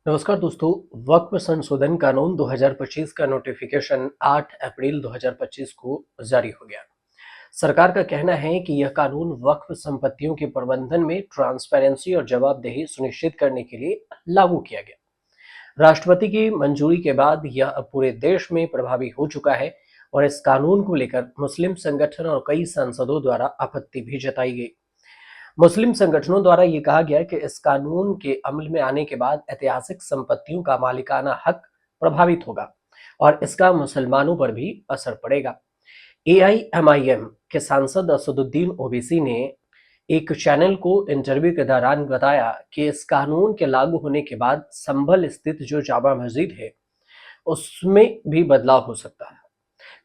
नमस्कार दोस्तों। वक्फ संशोधन कानून 2025 का नोटिफिकेशन 8 अप्रैल 2025 को जारी हो गया। सरकार का कहना है कि यह कानून वक्फ संपत्तियों के प्रबंधन में ट्रांसपेरेंसी और जवाबदेही सुनिश्चित करने के लिए लागू किया गया। राष्ट्रपति की मंजूरी के बाद यह अब पूरे देश में प्रभावी हो चुका है और इस कानून को लेकर मुस्लिम संगठन और कई सांसदों द्वारा आपत्ति भी जताई गई। मुस्लिम संगठनों द्वारा ये कहा गया कि इस कानून के अमल में आने के बाद ऐतिहासिक संपत्तियों का मालिकाना हक प्रभावित होगा और इसका मुसलमानों पर भी असर पड़ेगा। एआईएमआईएम के सांसद असदुद्दीन ओवैसी ने एक चैनल को इंटरव्यू के दौरान बताया कि इस कानून के लागू होने के बाद संभल स्थित जो जामा मस्जिद है उसमें भी बदलाव हो सकता है।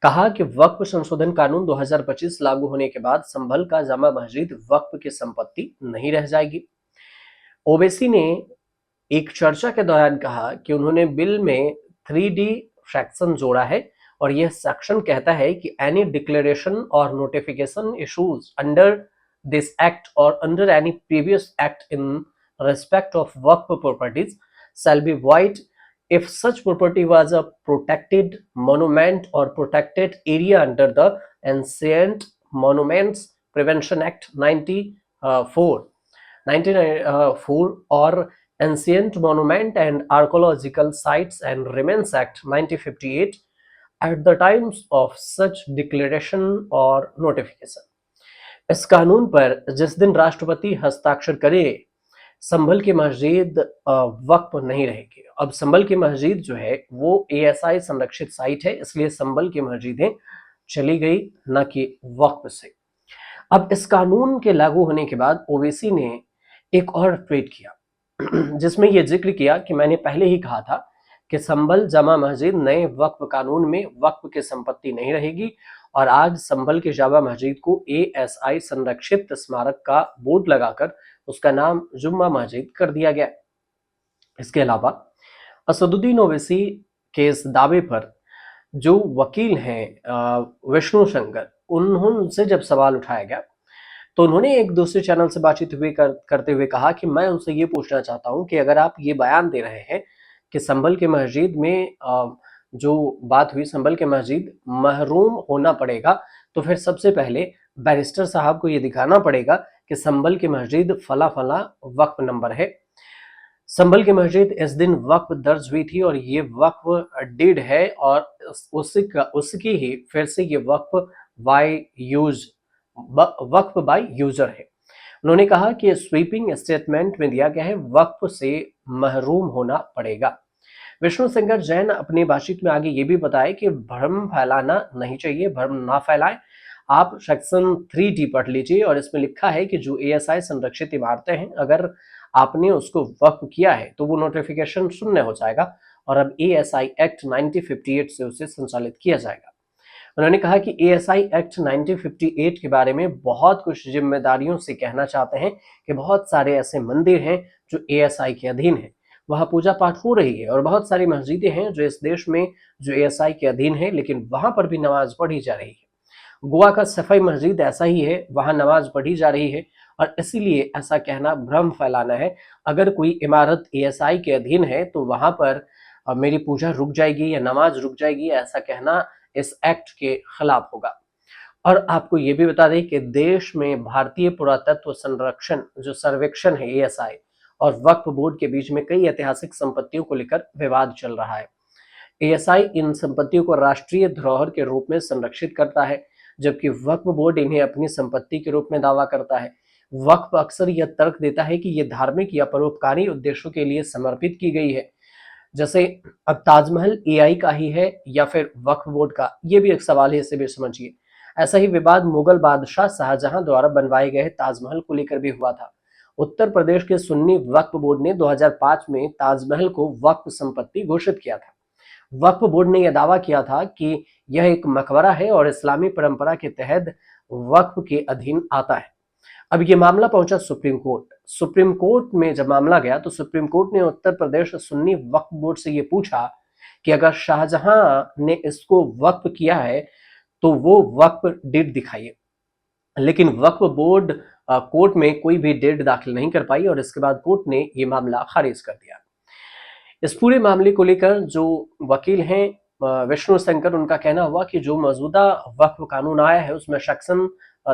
कहा कि वक्फ संशोधन कानून 2025 लागू होने के बाद संभल का जामा मस्जिद वक्फ की संपत्ति नहीं रह जाएगी। ओवैसी ने एक चर्चा के दौरान कहा कि उन्होंने बिल में 3D सेक्शन जोड़ा है और यह सेक्शन कहता है कि एनी डिक्लेरेशन और notification issues under this act और under any previous act in respect of work properties shall be void if such property was a protected monument or protected area under the Ancient Monuments Prevention Act 1994 or Ancient Monument and Archaeological Sites and Remains Act 1958 at the times of such declaration or notification। इस कानून पर जिस दिन राष्ट्रपति हस्ताक्षर करे संभल की मस्जिद वक्फ नहीं रहेगी। अब संभल की मस्जिद जो है वो एएसआई संरक्षित साइट है, इसलिए संभल की मस्जिदें चली गई, न कि वक्फ से। अब इस कानून के लागू होने के बाद ओवैसी ने एक और ट्वीट किया जिसमें यह जिक्र किया कि मैंने पहले ही कहा था कि संभल जामा मस्जिद नए वक्फ कानून में वक्फ की संपत्ति नहीं रहेगी और आज संभल के जामा मस्जिद को एएसआई संरक्षित स्मारक का बोर्ड लगाकर उसका नाम जुम्मा मस्जिद कर दिया गया। इसके अलावा असदुद्दीन ओवैसी के इस दावे पर जो वकील हैं विष्णु शंकर, उनसे जब सवाल उठाया गया तो उन्होंने एक दूसरे चैनल से बातचीत करते हुए कहा कि मैं उनसे ये पूछना चाहता हूं कि अगर आप ये बयान दे रहे हैं कि संभल के मस्जिद में जो बात हुई, संभल के मस्जिद महरूम होना पड़ेगा, तो फिर सबसे पहले बैरिस्टर साहब को ये दिखाना पड़ेगा कि संभल की मस्जिद फला फला वक्फ नंबर है। संभल की मस्जिद इस दिन वक्फ दर्ज हुई थी और ये वक्फ डीड है और उसकी ही फिर से ये वक्फ बाय यूजर है। उन्होंने कहा कि स्वीपिंग स्टेटमेंट में दिया गया है वक्फ से महरूम होना पड़ेगा। विष्णु शंकर जैन अपनी बातचीत में आगे ये भी बताए कि भ्रम फैलाना नहीं चाहिए, भ्रम ना फैलाएं। आप सेक्शन 3D पढ़ लीजिए और इसमें लिखा है कि जो एएसआई संरक्षित इमारतें हैं, अगर आपने उसको वक्फ किया है तो वो नोटिफिकेशन शून्य हो जाएगा और अब एएसआई एक्ट 1958 से उसे संचालित किया जाएगा। उन्होंने कहा कि एएसआई एक्ट 1958 के बारे में बहुत कुछ जिम्मेदारियों से कहना चाहते हैं कि बहुत सारे ऐसे मंदिर हैं जो एएसआई के अधीन हैं, वहां पूजा पाठ हो रही है, और बहुत सारी मस्जिदें हैं जो इस देश में जो एएसआई के अधीन है लेकिन वहां पर भी नमाज पढ़ी जा रही है। गोवा का सफाई मस्जिद ऐसा ही है, वहां नमाज पढ़ी जा रही है और इसीलिए ऐसा कहना भ्रम फैलाना है। अगर कोई इमारत एएसआई के अधीन है तो वहां पर मेरी पूजा रुक जाएगी या नमाज रुक जाएगी, ऐसा कहना इस एक्ट के खिलाफ होगा। और आपको ये भी बता दें कि देश में भारतीय पुरातत्व संरक्षण जो सर्वेक्षण है एएसआई और वक्फ बोर्ड के बीच में कई ऐतिहासिक संपत्तियों को लेकर विवाद चल रहा है। एएसआई इन संपत्तियों को राष्ट्रीय धरोहर के रूप में संरक्षित करता है, जबकि वक्फ बोर्ड इन्हें अपनी संपत्ति के रूप में दावा करता है। वक्फ अक्सर यह तर्क देता है कि यह धार्मिक या परोपकारी उद्देश्यों के लिए समर्पित की गई है, जैसे अब ताजमहल एआई का ही है या फिर वक्फ बोर्ड का, ये भी एक सवाल है, इसे भी समझिए। ऐसा ही विवाद मुगल बादशाह शाहजहां द्वारा बनवाए गए ताजमहल को लेकर भी हुआ था। उत्तर प्रदेश के सुन्नी वक्फ बोर्ड ने 2005 में ताजमहल को वक्फ संपत्ति घोषित किया था। वक्फ बोर्ड ने यह दावा किया था कि यह एक मकबरा है और इस्लामी परंपरा के तहत वक्फ के अधीन आता है। अब ये मामला पहुंचा सुप्रीम कोर्ट। सुप्रीम कोर्ट में जब मामला गया तो सुप्रीम कोर्ट ने उत्तर प्रदेश सुन्नी वक्फ बोर्ड से ये पूछा कि अगर शाहजहां ने इसको वक्फ किया है तो वो वक्फ डीड दिखाइए, लेकिन वक्फ बोर्ड कोर्ट में कोई भी डीड दाखिल नहीं कर पाई और इसके बाद कोर्ट ने ये मामला खारिज कर दिया। इस पूरे मामले को लेकर जो वकील हैं विष्णु शंकर, उनका कहना हुआ कि जो मौजूदा वक्फ कानून आया है उसमें सेक्शन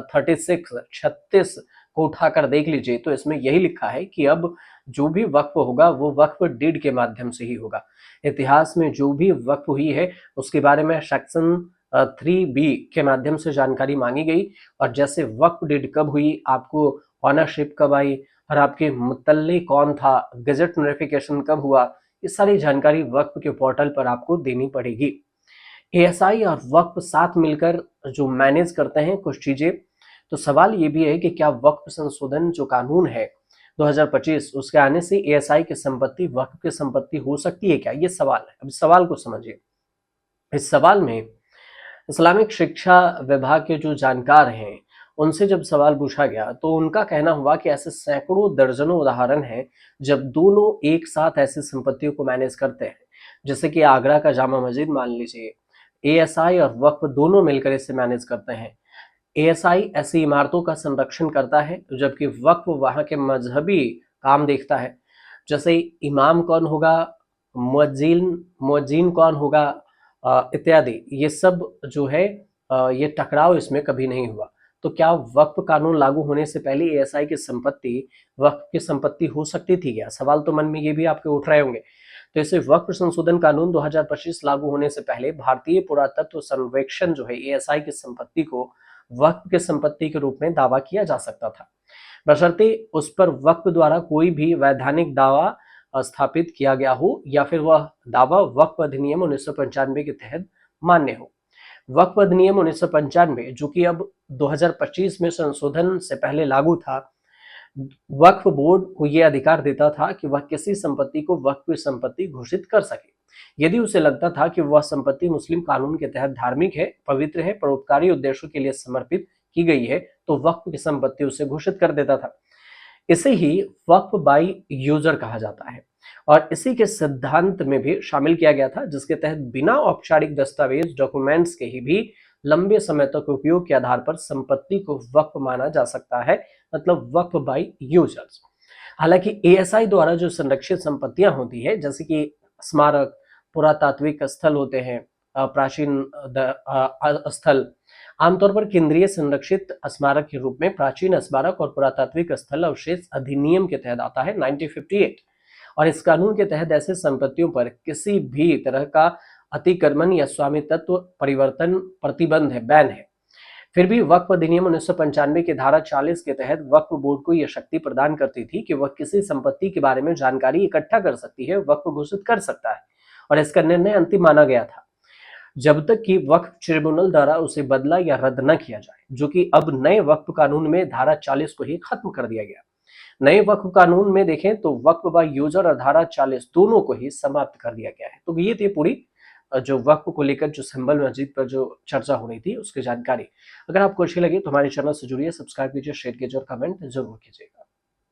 36 को उठाकर देख लीजिए तो इसमें यही लिखा है कि अब जो भी वक्फ होगा वो वक्फ डीड के माध्यम से ही होगा। इतिहास में जो भी वक्फ हुई है उसके बारे में सेक्शन 3B के माध्यम से जानकारी मांगी गई, और जैसे वक्फ डीड कब हुई, आपको ऑनरशिप कब आई और आपके मुतल्ले कौन था, गजट नोटिफिकेशन कब हुआ, ये सारी जानकारी वक्फ के पोर्टल पर आपको देनी पड़ेगी। एएसआई और वक्फ साथ मिलकर जो मैनेज करते हैं कुछ चीजें, तो सवाल ये भी है कि क्या वक्फ संशोधन जो कानून है 2025 उसके आने से एएसआई की संपत्ति वक्फ की संपत्ति हो सकती है क्या, ये सवाल है। अब सवाल को समझिए। इस सवाल में इस्लामिक शिक्षा विभाग के जो जानकार हैं उनसे जब सवाल पूछा गया तो उनका कहना हुआ कि ऐसे सैकड़ों दर्जनों उदाहरण हैं जब दोनों एक साथ ऐसी संपत्तियों को मैनेज करते हैं। जैसे कि आगरा का जामा मस्जिद मान लीजिए, एएसआई और वक्फ दोनों मिलकर इसे मैनेज करते हैं। एएसआई ऐसी इमारतों का संरक्षण करता है जबकि वक्फ वहां के मजहबी काम देखता है। जैसे इमाम कौन होगा, मुअज्जिन मुअज्जिन कौन होगा, इत्यादि, ये सब जो है ये टकराव इसमें कभी नहीं हुआ। तो क्या वक्फ कानून लागू होने से पहले एएसआई की संपत्ति वक्फ की संपत्ति हो सकती थी क्या? सवाल तो मन में ये भी आपके उठ रहे होंगे। तो इसे वक्फ संशोधन कानून 2025 लागू होने से पहले भारतीय पुरातत्व सर्वेक्षण जो है एएसआई की संपत्ति को वक्फ की संपत्ति के रूप में दावा किया जा सकता था, बशर्ते उस पर वक्फ द्वारा कोई भी वैधानिक दावा स्थापित किया गया हो या फिर वह दावा वक्फ अधिनियम 1995 के तहत मान्य हो। वक्फ अधिनियम 1995 जो कि अब 2025 में संशोधन से पहले लागू था, वक्फ बोर्ड को यह अधिकार देता था कि वह किसी संपत्ति को वक्फ की संपत्ति घोषित कर सके यदि उसे लगता था कि वह संपत्ति मुस्लिम कानून के तहत धार्मिक है, पवित्र है, परोपकारी उद्देश्यों के लिए समर्पित की गई है, तो वक्फ की संपत्ति उसे घोषित कर देता था। इसे ही वक्फ बाय यूजर कहा जाता है और इसी के सिद्धांत में भी शामिल किया गया था, जिसके तहत बिना औपचारिक दस्तावेज डॉक्यूमेंट्स के ही भी लंबे समय तक उपयोग के आधार पर संपत्ति को वक्फ माना जा सकता है, मतलब वक्फ बाय यूजर्स। हालांकि एएसआई द्वारा जो संरक्षित संपत्तियां होती है जैसे कि स्मारक, पुरातात्विक स्थल होते हैं, प्राचीन स्थल, आमतौर पर केंद्रीय संरक्षित स्मारक के रूप में प्राचीन स्मारक और पुरातात्विक स्थल अवशेष अधिनियम के तहत आता है 1958, और इस कानून के तहत ऐसे संपत्तियों पर किसी भी तरह का अतिक्रमण या स्वामित्व परिवर्तन प्रतिबंध है, बैन है। फिर भी वक्फ अधिनियम 1995 की धारा 40 के तहत वक्फ बोर्ड को यह शक्ति प्रदान करती थी कि वह किसी संपत्ति के बारे में जानकारी इकट्ठा कर सकती है, वक्फ घोषित कर सकता है, और इसका निर्णय अंतिम माना गया था जब तक कि वक्फ ट्रिब्यूनल द्वारा उसे बदला या रद्द न किया जाए, जो कि अब नए वक्फ कानून में धारा 40 को ही खत्म कर दिया गया। नए वक्फ कानून में देखें तो वक्फ बाय यूजर और धारा 40 दोनों को ही समाप्त कर दिया गया है। तो ये थी पूरी जो वक्फ को लेकर जो सिंबल मस्जिद पर जो चर्चा हो रही थी उसकी जानकारी। अगर आपको अच्छी लगी तो हमारे चैनल से जुड़िए, सब्सक्राइब कीजिए, शेयर कीजिए और कमेंट जरूर कीजिएगा।